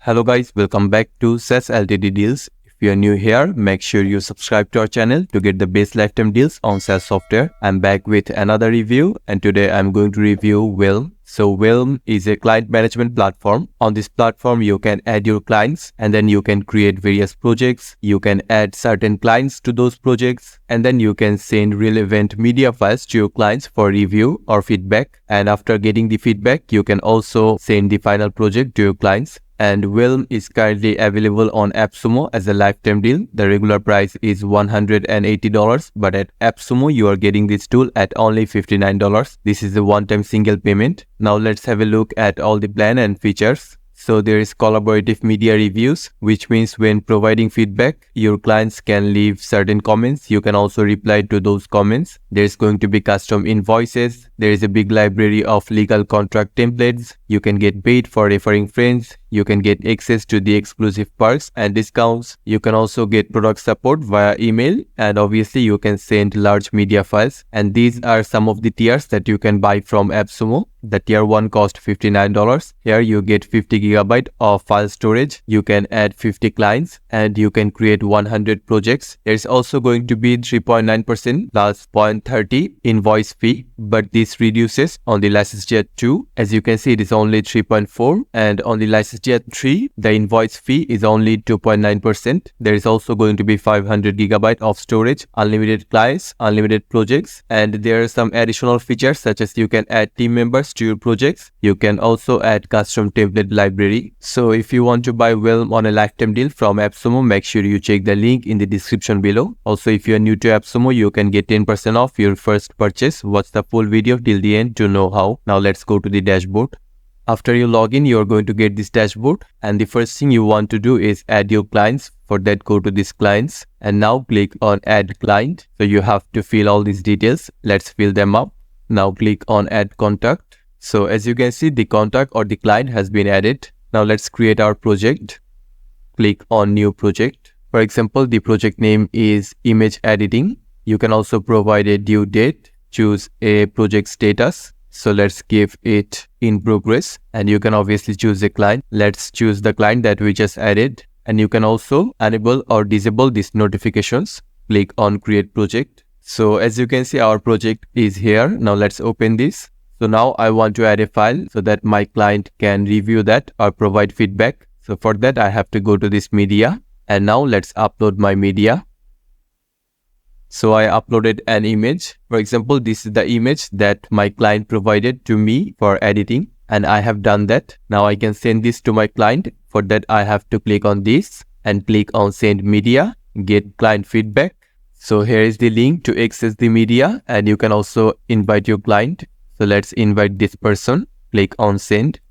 Hello guys, welcome back to SaaS Ltd Deals. If you are new here, make sure you subscribe to our channel to get the best lifetime deals on SaaS software. I'm back with another review and today I'm going to review Whelm. So Whelm is a client management platform. On this platform, you can add your clients and then you can create various projects. You can add certain clients to those projects and then you can send relevant media files to your clients for review or feedback. And after getting the feedback, you can also send the final project to your clients. And Whelm is currently available on AppSumo as a lifetime deal. The regular price is $180, but at AppSumo you are getting this tool at only $59. This is a one-time single payment. Now let's have a look at all the plan and features. So there is collaborative media reviews, which means when providing feedback, your clients can leave certain comments. You can also reply to those comments. There is going to be custom invoices. There is a big library of legal contract templates. You can get paid for referring friends. You can get access to the exclusive perks and discounts. You can also get product support via email, and obviously you can send large media files. And these are some of the tiers that you can buy from AppSumo. The tier 1 costs $59. Here you get 50 GB of file storage. You can add 50 clients and you can create 100 projects. There is also going to be 3.9% plus 0.30 invoice fee, but this reduces on the license tier 2. As you can see, it is only 3.4, and on the license tier 3, the invoice fee is only 2.9%. There is also going to be 500 GB of storage, unlimited clients, unlimited projects, and there are some additional features such as you can add team members to your projects. You can also add custom template library. So if you want to buy Whelm on a lifetime deal from AppSumo, make sure you check the link in the description below. Also, if you are new to AppSumo, you can get 10% off your first purchase. Watch the full video till the end to know how. Now let's go to the dashboard. After you log in, you are going to get this dashboard, and the first thing you want to do is add your clients. For that, go to this clients and now click on add client. So you have to fill all these details. Let's fill them up. Now click on add contact. So as you can see, the contact or the client has been added. Now let's create our project. Click on new project. For example, the project name is image editing. You can also provide a due date. Choose a project status. So let's give it in progress, and you can obviously choose a client. Let's choose the client that we just added, and you can also enable or disable these notifications. Click on create project. So as you can see, our project is here. Now let's open this. So now I want to add a file so that my client can review that or provide feedback. So for that, I have to go to this media, and now let's upload my media. So I uploaded an image. For example, this is the image that my client provided to me for editing, and I have done that. Now I can send this to my client. For that, I have to click on this and click on send media, get client feedback. So here is the link to access the media, and you can also invite your client. So let's invite this person. Click on send.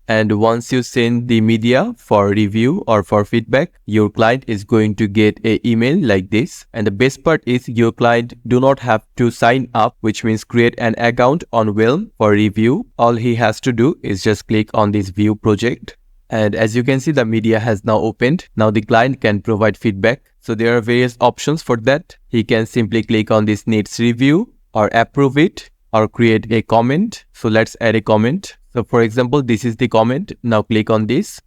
And once you send the media for review or for feedback, your client is going to get an email like this. And the best part is your client do not have to sign up, which means create an account on Whelm for review. All he has to do is just click on this view project. And as you can see, the media has now opened. Now the client can provide feedback. So there are various options for that. He can simply click on this needs review or approve it or create a comment. So let's add a comment. So for example, this is the comment. Now click on this.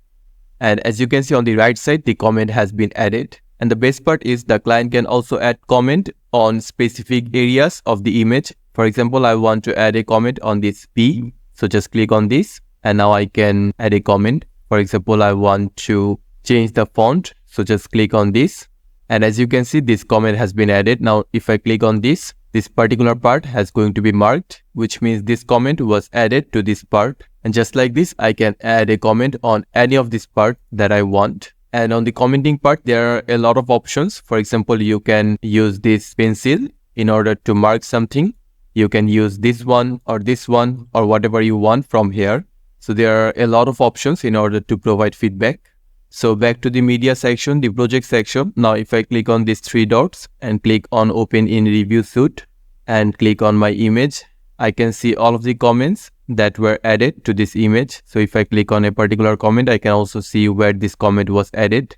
And as you can see on the right side, the comment has been added. And the best part is the client can also add comment on specific areas of the image. For example, I want to add a comment on this P. So just click on this. And now I can add a comment. For example, I want to change the font. So just click on this. And as you can see, this comment has been added. Now, if I click on this particular part has going to be marked, which means this comment was added to this part. And just like this, I can add a comment on any of this part that I want. And on the commenting part, there are a lot of options. For example, you can use this pencil in order to mark something. You can use this one or whatever you want from here. So there are a lot of options in order to provide feedback. So back to the media section, the project section. Now if I click on these 3 dots and click on open in review suite and click on my image, I can see all of the comments that were added to this image. So if I click on a particular comment, I can also see where this comment was added.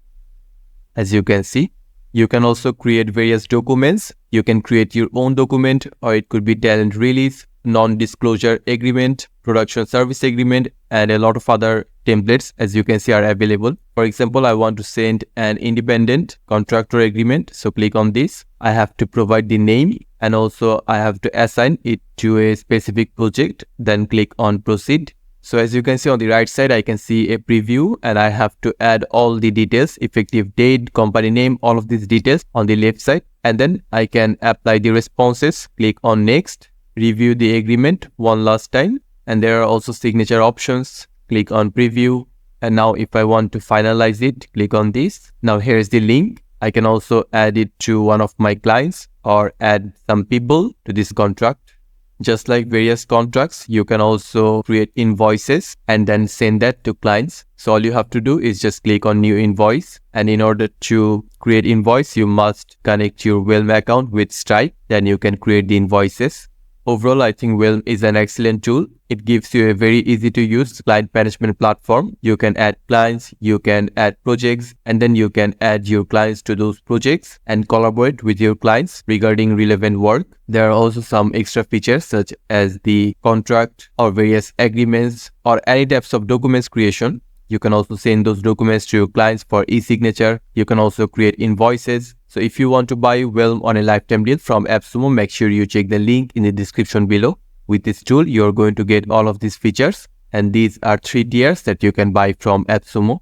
As you can see, you can also create various documents. You can create your own document, or it could be talent release, non-disclosure agreement, production service agreement, and a lot of other templates, as you can see, are available. For example, I want to send an independent contractor agreement. So click on this. I have to provide the name, and also I have to assign it to a specific project. Then click on proceed. So as you can see on the right side, I can see a preview, and I have to add all the details, effective date, company name, all of these details on the left side. And then I can apply the responses. Click on next, review the agreement one last time. And there are also signature options. Click on preview. And now if I want to finalize it, click on this. Now here is the link. I can also add it to one of my clients or add some people to this contract. Just like various contracts, you can also create invoices and then send that to clients. So all you have to do is just click on new invoice. And in order to create invoice, you must connect your Whelm account with Stripe. Then you can create the invoices. Overall, I think Whelm is an excellent tool. It gives you a very easy to use client management platform. You can add clients, you can add projects, and then you can add your clients to those projects and collaborate with your clients regarding relevant work. There are also some extra features such as the contract or various agreements or any types of documents creation. You can also send those documents to your clients for e-signature. You can also create invoices. So if you want to buy Whelm on a lifetime deal from AppSumo, make sure you check the link in the description below. With this tool, you're going to get all of these features. And these are 3 tiers that you can buy from AppSumo.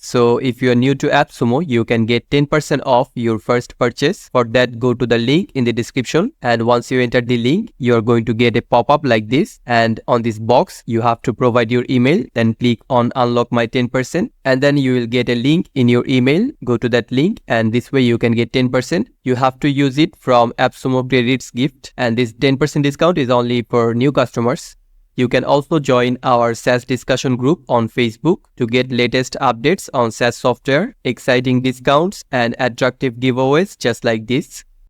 So if you are new to AppSumo, you can get 10% off your first purchase. For that, go to the link in the description. And once you enter the link, you are going to get a pop-up like this. And on this box, you have to provide your email. Then click on unlock my 10%. And then you will get a link in your email. Go to that link, and this way you can get 10%. You have to use it from AppSumo Credits Gift. And this 10% discount is only for new customers. You can also join our SaaS discussion group on Facebook to get latest updates on SaaS software, exciting discounts, and attractive giveaways just like this.